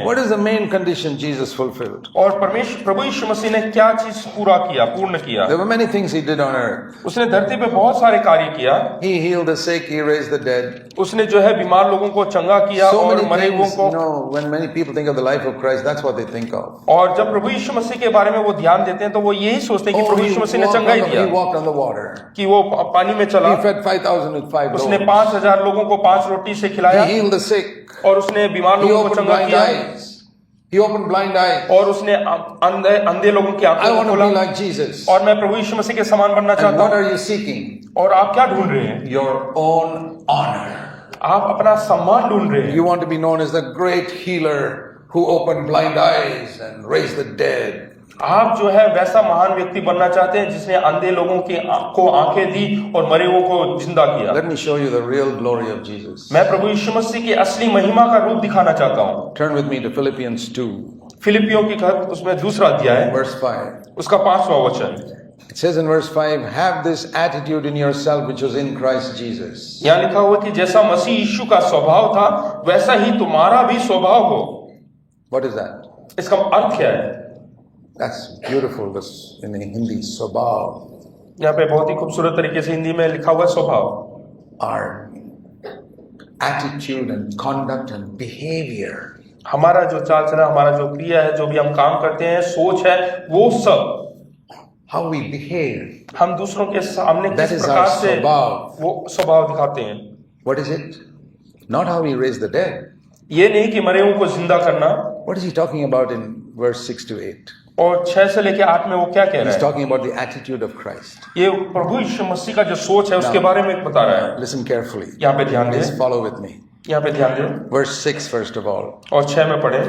What is the main condition Jesus fulfilled? और प्रभु यीशु मसीह ने क्या चीज पूरा किया, पूर्ण किया? There were many things he did on earth. उसने धरती पे बहुत सारे कार्य किया। He healed the sick, he raised the dead. उसने जो है बीमार लोगों को चंगा किया So और many मरे हुओं things, को। you know, when many people think of the life of Christ, that's what they think of. और जब प्रभु यीशु मसीह के बारे में वो ध्यान देते हैं तो वो यही सोचते हैं कि प्रभु यीशु मसीह ने चंगा ही दिया, he walked on the water. कि वो पानी में चला, He fed 5,000 with 5 loaves. उसने 5,000 लोगों को 5 रोटी से खिलाया, He healed the sick. और उसने बीमार He लोगों को opened चंगा blind किया, eyes. He opened blind eyes. और उसने अंधे लोगों की I आंखों want को to be खोला। like Jesus. और मैं प्रभु यीशु मसीह के समान बनना And चाहता what हूँ। are you seeking? और आप क्या ढूंढ रहे हैं? Your own honor. आप अपना सम्मान ढूंढ रहे हैं। You want to be known as the great healer who opened blind eyes and raised the dead. आप जो है वैसा महान व्यक्ति बनना चाहते हैं जिसने अंधे लोगों को आंखें दी और मरे हुओं को जिंदा किया। Let me show you the real glory of Jesus. मैं प्रभु यीशु मसीह की असली महिमा का रूप दिखाना चाहता हूँ। Turn with me to Philippians 2, फिलिपियों की उसमें दूसरा अध्याय है, verse 5. उसका 5वां वचन। It says in verse 5, have this attitude in yourself which was in Christ Jesus. यहाँ लिखा हुआ कि जैसा मसीह यीशु का स्वभाव था वैसा ही तुम्हारा भी स्वभाव हो। What is that? इसका अर्थ क्या है? That's beautiful, this in Hindi, स्वभाव. यहाँ पे बहुत ही खूबसूरत तरीके से हिंदी में लिखा हुआ है स्वभाव। Our attitude and conduct and behavior. हमारा जो चाल चलन, हमारा जो क्रिया है, जो भी हम काम करते हैं, सोच है, वो सब How we behave. हम दूसरों के सामने That किस is प्रकार our से स्वभाव. वो स्वभाव दिखाते हैं। What is it? Not how we raise the dead. ये नहीं कि मरे हुओं को जिंदा करना। What is he talking about in verse 6 to 8? और 6 से लेकर 8 में वो क्या कह रहा He's है? talking about the attitude of Christ. ये प्रभु यीशु मसीह का जो सोच है उसके बारे में बता रहा है। Listen carefully. यहाँ पे ध्यान Please दें, follow with me. यहाँ पे ध्यान दें। Verse 6 first of all. और 6 में पढ़े,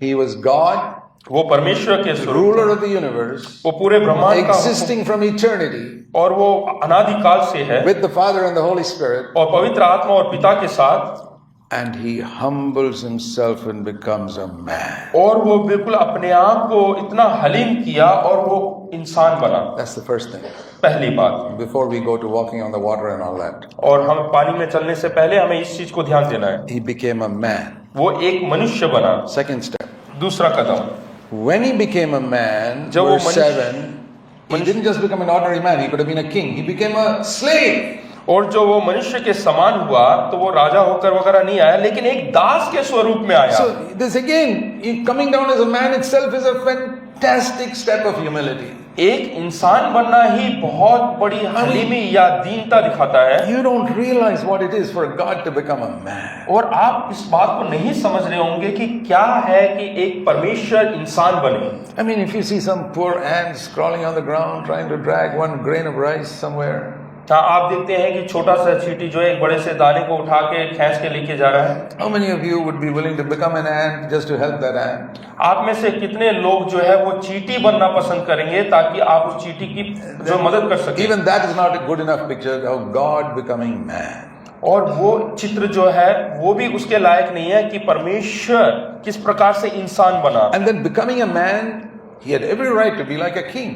He was God, वो परमेश्वर के स्वरूप, ruler of the universe, वो पूरे ब्रह्मांड का existing from eternity, और वो अनादिकाल से है, with the Father and the Holy Spirit, और पवित्र आत्मा और पिता के साथ, and he humbles himself and becomes a man. और वो बिल्कुल अपने आप को इतना हलीम किया और वो इंसान बना। That's the first thing. पहली बात। Before we go to walking on the water and all that, और हम पानी में चलने से पहले हमें इस चीज को ध्यान देना है, he became a man. वो एक मनुष्य बना। Second step. दूसरा कदम, When he became a man, जब वो verse 7, he didn't just become an ordinary man, he could have been a king. He became a slave. और जो वो मनुष्य के समान हुआ तो वो राजा होकर वगैरह नहीं आया, लेकिन एक दास के स्वरूप में आया। So this again, coming down as a man itself is a fantastic step of humility. एक इंसान बनना ही बहुत बड़ी हलीमी या दीनता दिखाता है। You don't realize what it is for God to become a man. और आप इस बात को नहीं समझ रहे होंगे कि क्या है कि एक परमेश्वर इंसान बने। I mean, if you see some poor ants crawling on the ground trying to drag one grain of rice somewhere, हाँ, आप देखते हैं कि छोटा सा चींटी जो है एक बड़े से दाने को उठा के खींच के लेके जा रहा है। how many of you would be willing to become an ant just to help that ant? आप में से कितने लोग जो है वो चींटी बनना पसंद करेंगे ताकि आप उस चींटी की जो मदद कर सकें? Even that is not a good enough picture of God becoming man. और वो चित्र जो है वो भी उसके लायक नहीं है कि परमेश्वर किस प्रकार से इंसान बना। And then becoming a man, he had every right to be like a king.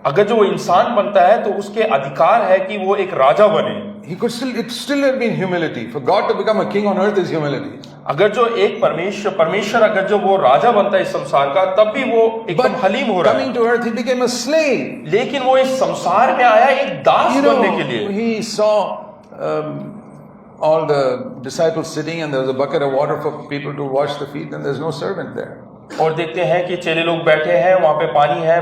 अगर जो वो इंसान बनता है तो उसके अधिकार है कि वो एक राजा बने। He could still have been humility. For God to become a king on earth is humility. अगर जो एक परमेश्वर अगर जो वो राजा बनता है इस संसार का, तब भी वो एकदम हलीम हो रहा है। Coming to earth, he became a slave. लेकिन वो इस संसार में आया एक दास बनने के लिए। He saw all the disciples sitting and there was a bucket of water for people to wash the feet and there's no servant there. और देखते हैं कि चेले लोग बैठे हैं, वहां पे पानी है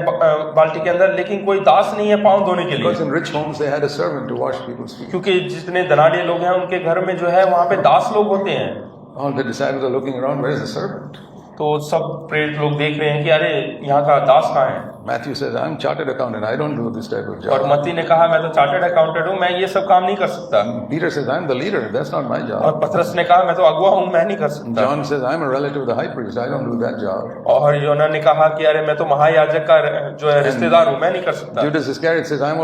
बाल्टी के अंदर, लेकिन कोई दास नहीं है पांव धोने के लिए। Because in rich homes they had a servant to wash people's feet. क्योंकि जितने धनाढ्य लोग हैं उनके घर में जो है वहां पे दास लोग होते हैं। All the disciples are looking around, where is the servant? तो सब प्रेरित लोग देख रहे हैं कि अरे यहाँ का दास कहाँ है। Matthew says, I'm chartered accountant, I don't do this type of और job. मत्ती ने कहा मैं तो चार्टर्ड अकाउंटेंट हूँ, मैं ये सब काम नहीं कर सकता। Peter says, I'm the leader, that's not my और job. पतरस ने कहा मैं तो अगुआ हूँ, मैं नहीं कर सकता। John says, I'm a relative of the high priest, I don't do that job. और योना ने कहा कि अरे मैं तो महायाजक का जो है रिश्तेदार हूँ, मैं नहीं कर सकता। Judas Iscariot says, I'm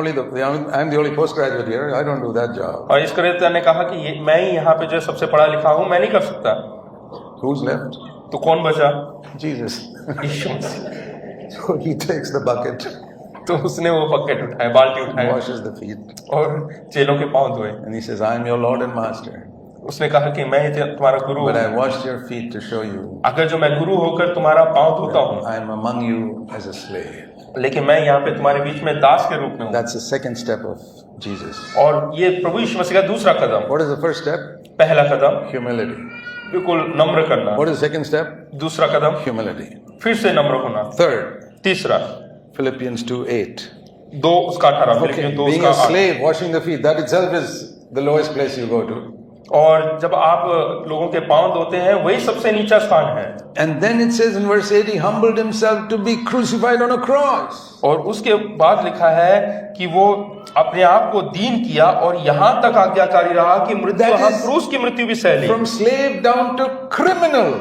the only postgraduate here, I don't do that job. और इस्करियोती ने कहा कि मैं ही यहाँ पे जो सबसे पढ़ा लिखा हूँ, मैं नहीं कर सकता। Who's left? तो कौन बचा? Jesus. Yeshu Masih. So he takes the bucket, तो उसने वो बकेट उठाया, बाल्टी उठाया washes the feet, और चेलों के पांव धोए। and he says, I'm your Lord and Master. उसने कहा कि मैं ही तुम्हारा गुरु but हूँ, I washed your feet to show you अगर जो मैं गुरु होकर तुम्हारा पाँव धोता हूँ, I am among you as a slave. लेकिन मैं यहाँ पे तुम्हारे बीच में दास के रूप में हूँ। That's the second step of Jesus. और ये प्रभु यीशु मसीह का दूसरा कदम। What is the first step? पहला कदम Humility. बिल्कुल नम्र करना। What is the second step? दूसरा कदम Humility. फिर से नम्र होना। Third, तीसरा Philippians 2:8. 2:18 Okay, फिलिपियों being a 2:8। slave, washing the feet, that itself is the lowest place you go to. और जब आप लोगों के पांव धोते हैं वही सबसे नीचा स्थान है। And then it says in verse 8, he humbled himself to be crucified on a cross. और उसके बाद लिखा है कि वो अपने आप को दीन किया और यहाँ तक आज्ञाकारी रहा कि मृत्यु, That हाँ, is क्रूस की मृत्यु भी सह ली। From slave down to criminal.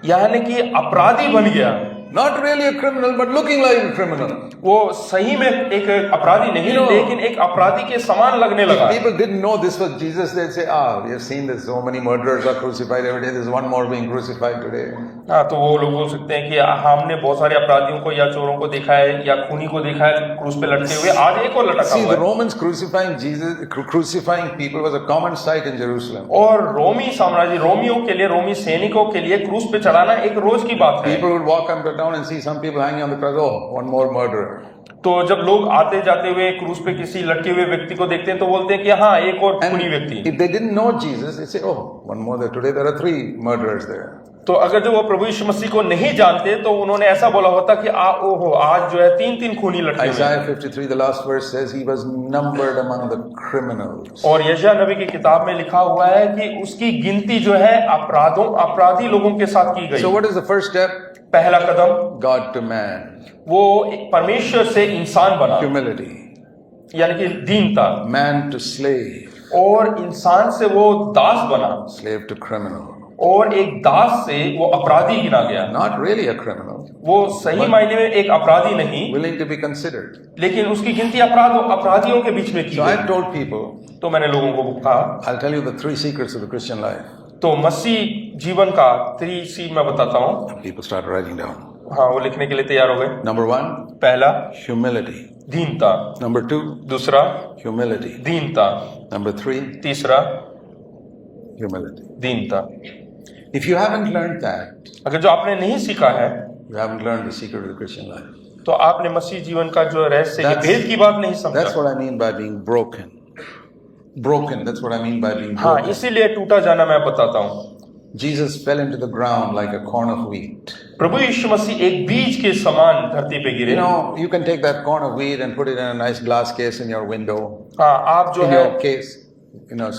यानी कि अपराधी बन गया। Not really a criminal, but looking like a criminal. वो सही में एक अपराधी नहीं, लेकिन एक अपराधी के समान लगने लगा। If people didn't know this was Jesus, they'd say, we have seen this, so many murderers are crucified every day, there's one more being crucified today. हाँ, तो वो लोग बोल सकते हैं कि हमने बहुत सारे अपराधियों को या चोरों को देखा है या खूनी को देखा है क्रूस पे लटके हुए, आज एक और लटका See, हुआ the है। Romans crucifying people was a common sight in Jerusalem. और रोमी साम्राज्य, रोमियों के लिए, रोमी सैनिकों के लिए क्रूस पे चढ़ाना एक रोज की बात है। People would walk up and down and see some people hanging on the cross. Oh, one more murderer. तो जब लोग आते जाते हुए क्रूस पे किसी लटके हुए व्यक्ति को देखते हैं तो बोलते हैं कि हाँ, एक और And खूनी व्यक्ति। if they didn't know Jesus, they say, oh, one more there. Today there are 3 murderers there. तो अगर जो वो प्रभु यीशु मसीह को नहीं जानते तो उन्होंने ऐसा बोला होता कि ओहो, आज जो है 3 खूनी लटके हुए। Isaiah 53, the last verse says, he was numbered among the criminals. और यशायाह नबी की किताब में लिखा हुआ है कि उसकी गिनती जो है अपराधी लोगों के साथ की गई। So what is the first step? पहला कदम God to man. वो परमेश्वर से इंसान बना, Humility. यानी कि दीनता, Man to slave. और इंसान से वो दास बना, Slave to criminal. और एक दास से वो अपराधी गिना गया। Not really a criminal. वो सही मायने में एक अपराधी नहीं, Willing to be considered. लेकिन उसकी गिनती अपराधियों के बीच में की So I've गई। told people, तो मैंने लोगों को कहा, I'll tell you the 3 secrets of the Christian life. तो मसीह जीवन का 3C मैं बताता हूँ। People start writing down. हाँ, वो लिखने के लिए तैयार हो गए। Number 1, पहला humility. दीनता, Number 2, दूसरा humility. दीनता, Number 3, तीसरा humility. दीनता। If you haven't learned that, अगर जो आपने नहीं सीखा है you haven't learned the secret of the Christian life. तो आपने मसीह जीवन का जो रहस्य, ये That's- भेद की बात नहीं समझा। That's what I mean by being broken. Broken, that's what I mean by being हाँ, broken. इसीलिए टूटा जाना मैं बताता हूँ। Jesus fell into the ground like a corn of wheat. प्रभु यीशु मसीह एक बीज के समान धरती पे गिरे। You know, you can take that corn of wheat and put it in a nice glass case in your window, हाँ, आप जो in है, your case,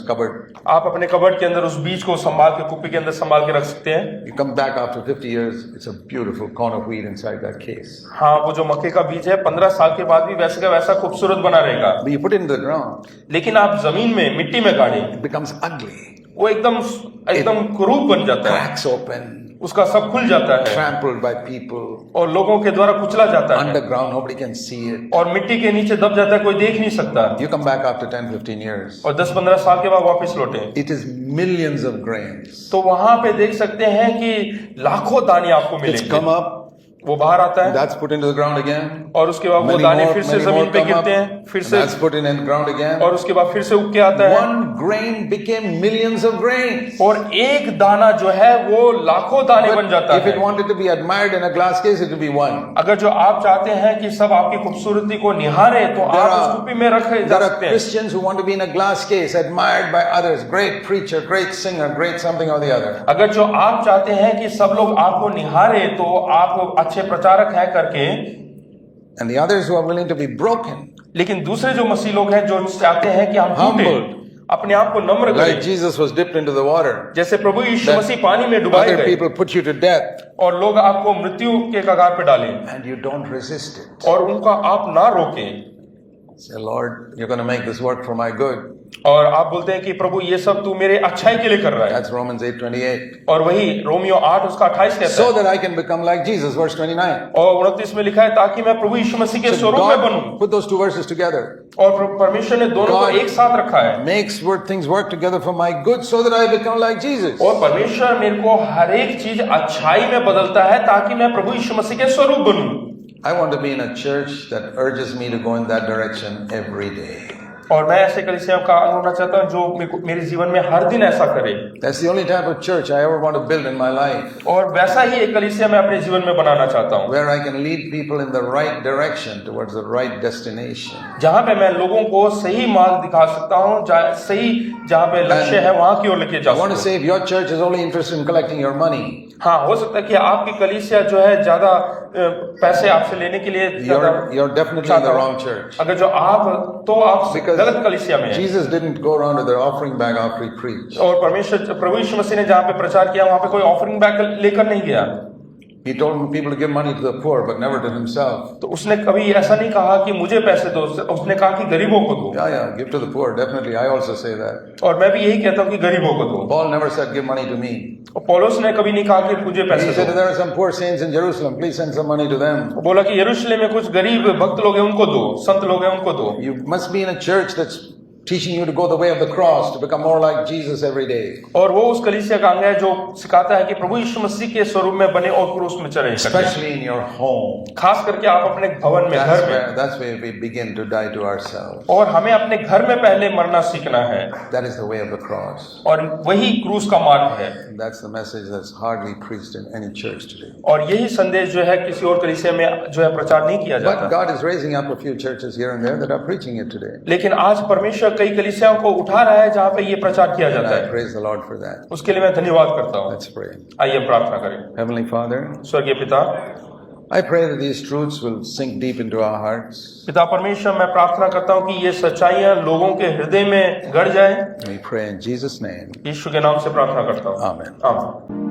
cupboard. आप अपने कबर्ड के अंदर उस बीज को संभाल के, कुप्पी के अंदर संभाल के रख सकते हैं। You come back after 50 years, it's a beautiful corn of wheat inside that case. हाँ, वो जो मक्के का बीज है 15 साल के बाद भी वैसे का वैसा खूबसूरत बना रहेगा। But you put it in the ground, लेकिन आप जमीन में, मिट्टी में गाड़े, it becomes ugly. वो एकदम कुरूप बन जाता है, Cracks open, उसका सब खुल जाता है trampled by people. और लोगों के द्वारा कुचला जाता है, Underground, nobody can see it. और मिट्टी के नीचे दब जाता है, कोई देख नहीं सकता। You come back after 10-15 years. और 10-15 साल के बाद वापस लौटे It is millions of grains. तो वहां पे देख सकते हैं कि लाखों दाने आपको It's मिलेंगे। come up, वो बाहर आता है that's put into the ground again. और उसके बाद वो Many दाने more, फिर से many जमीन more पे come up, गिरते हैं, फिर and से, that's put in the ground again. और उसके बाद फिर से उग के आता है, One grain became millions of grains. और एक दाना जो है वो लाखों दाने बन जाता But if है। it wanted to be admired in a glass case, it would be one. अगर जो आप चाहते हैं कि सब आपकी खूबसूरती को निहारे तो There आप are- उस कुप्पी में रखे जा There are सकते हैं। Christians who want to be in a glass case, admired by others. Great preacher, great singer, great something or the other. अगर जो आप चाहते हैं कि सब लोग आपको निहारे तो आप अच्छे प्रचारक हैं करके, And the others who are willing to be broken, लेकिन दूसरे जो मसीह लोग हैं जो चाहते हैं कि हम टूटे, Humbled. अपने आप को नम्र like करें, Jesus was dipped into the water. जैसे प्रभु यीशु That मसीह पानी में डुबाए Other गए people put you to death, और लोग आपको मृत्यु के कगार पे डालें and you don't resist it. और उनका आप ना रोकें, Say, Lord, you're going to make this work for my good. और आप बोलते हैं कि प्रभु ये सब तू मेरे अच्छाई के लिए कर रहा है, That's Romans 8:28. और वही रोमियो 8:28 कहता So है, that I can become like Jesus, verse 29. और 29 में लिखा है ताकि मैं प्रभु यीशु मसीह के So स्वरूप में बनूं। God put those 2 verses together. और परमेश्वर ने दोनों को God एक साथ रखा है, Makes things work together for my good so that I become like Jesus. और परमेश्वर मेरे को हर एक चीज अच्छाई में बदलता है ताकि मैं प्रभु यीशु मसीह के स्वरूप बनूं। I want to be in a church that urges me to go in that direction every day. और मैं ऐसे कलीसिया का अंग होना चाहता हूँ जो मेरे जीवन में हर दिन ऐसा करे। That's the only type of church I ever want to build in my life, और वैसा ही एक कलीसिया मैं अपने जीवन में बनाना चाहता हूँ, where I can lead people in the right direction towards the right destination. जहाँ पे मैं लोगों को सही मार्ग दिखा सकता हूँ, जहाँ पे लक्ष्य है वहाँ की ओर लेके जा I want to सकता हूँ। say, if your church is only interested in collecting your money, हाँ, हो सकता है कि आपकी कलीसिया जो है ज्यादा पैसे आपसे लेने के लिए you're definitely in the wrong church. अगर जो आप Because गलत कलीसिया में हैं। Jesus didn't go around with their offering bag after he preached. और प्रभु यीशु मसीह ने जहाँ पे प्रचार किया वहाँ पे कोई ऑफरिंग बैग लेकर नहीं गया। He told people to give money to the poor, but never to himself. तो उसने कभी ऐसा नहीं कहा कि मुझे पैसे दो, उसने कहा कि गरीबों को दो। Yeah, give to the poor, definitely. I also say that. और मैं भी यही कहता हूँ कि गरीबों को दो। Paul never said, give money to me. और पौलुस ने कभी नहीं कहा कि मुझे He पैसे said, दो। there are some poor saints in Jerusalem, please send some money to them. वो बोला कि यरूशलेम में कुछ गरीब भक्त लोग हैं, उनको दो, संत लोग हैं, उनको दो। You must be in a church that's teaching you to go the way of the cross, to become more like Jesus every day. और वो उस कलीसिया का अंग है जो सिखाता है कि प्रभु यीशु मसीह के स्वरूप में बने और क्रूस में चले। Especially in your home. खास करके आप अपने भवन में, घर में। That's where we begin to die to ourselves. और हमें अपने घर में पहले मरना सीखना है। That is the way of the cross. और वही क्रूस का मार्ग है। That's the message that's hardly preached in any church today. और यही संदेश जो है किसी और कलीसिया में जो है प्रचार नहीं किया But जाता। God is raising up a few churches here and there that are preaching it today. लेकिन आज परमेश्वर कई कलीसियाओं को उठा रहा है जहाँ पे ये प्रचार किया And जाता I है। praise the Lord for that. उसके लिए मैं धन्यवाद करता हूँ। Let's pray. आइए प्रार्थना करें। Heavenly Father, स्वर्गीय पिता, I pray that these truths will sink deep into our hearts. पिता परमेश्वर, मैं प्रार्थना करता हूँ कि ये सच्चाइयाँ लोगों के हृदय में गड़ जाए। We pray in Jesus' name. यीशु के नाम से प्रार्थना करता हूँ। Amen. आमीन।